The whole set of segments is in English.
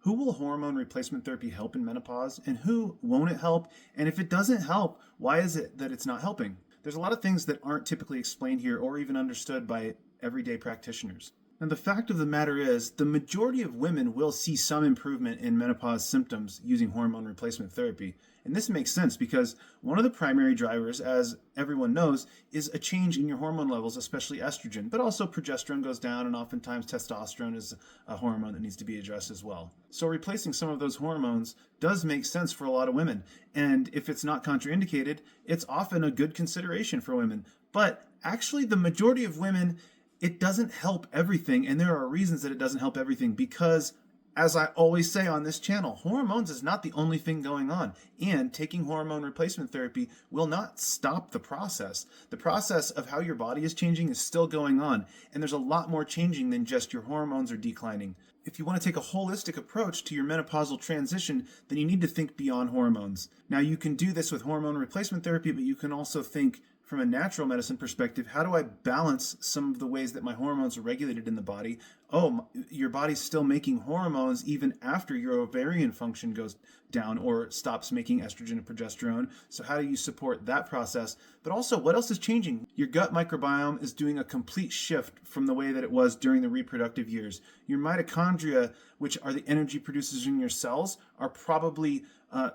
Who will hormone replacement therapy help in menopause and who won't it help? And if it doesn't help, why is it that it's not helping? There's a lot of things that aren't typically explained here or even understood by everyday practitioners. And the fact of the matter is, the majority of women will see some improvement in menopause symptoms using hormone replacement therapy. And this makes sense because one of the primary drivers, as everyone knows, is a change in your hormone levels, especially estrogen. But also progesterone goes down, and oftentimes testosterone is a hormone that needs to be addressed as well. So replacing some of those hormones does make sense for a lot of women. And if it's not contraindicated, it's often a good consideration for women. But actually, the majority of women, it doesn't help everything, and there are reasons that it doesn't help everything because, as I always say on this channel, hormones is not the only thing going on, and taking hormone replacement therapy will not stop the process. The process of how your body is changing is still going on, and there's a lot more changing than just your hormones are declining. If you want to take a holistic approach to your menopausal transition, then you need to think beyond hormones. Now, you can do this with hormone replacement therapy, but you can also think from a natural medicine perspective, how do I balance some of the ways that my hormones are regulated in the body? Oh, your body's still making hormones even after your ovarian function goes down or stops making estrogen and progesterone. So how do you support that process? But also, what else is changing? Your gut microbiome is doing a complete shift from the way that it was during the reproductive years. Your mitochondria, which are the energy producers in your cells, are probably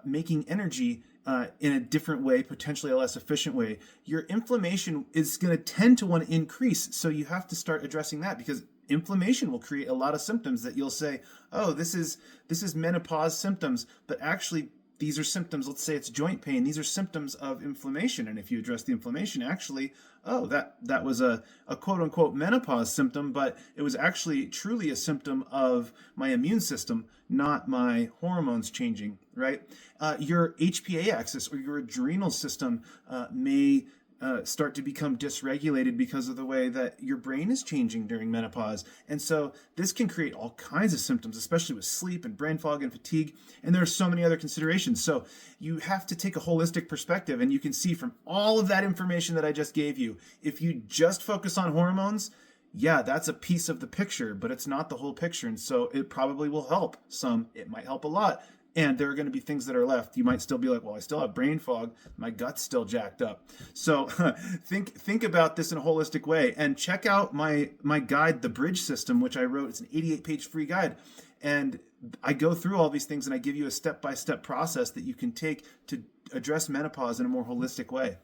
making energy in a different way, potentially a less efficient way. Your inflammation is going to tend to want to increase, so you have to start addressing that because inflammation will create a lot of symptoms that you'll say, oh, this is menopause symptoms, but actually these are symptoms. Let's say it's joint pain. These are symptoms of inflammation, and if you address the inflammation, actually, oh, that was a quote unquote menopause symptom, but it was actually truly a symptom of my immune system, not my hormones changing, right? Your HPA axis or your adrenal system may start to become dysregulated because of the way that your brain is changing during menopause. And so this can create all kinds of symptoms, especially with sleep and brain fog and fatigue. And there are so many other considerations. So you have to take a holistic perspective, and you can see from all of that information that I just gave you, if you just focus on hormones, yeah, that's a piece of the picture, but it's not the whole picture. And so it probably will help some. It might help a lot. And there are going to be things that are left. You might still be like, well, I still have brain fog. My gut's still jacked up. So think about this in a holistic way. And check out my guide, The Bridge System, which I wrote. It's an 88-page free guide. And I go through all these things, and I give you a step-by-step process that you can take to address menopause in a more holistic way.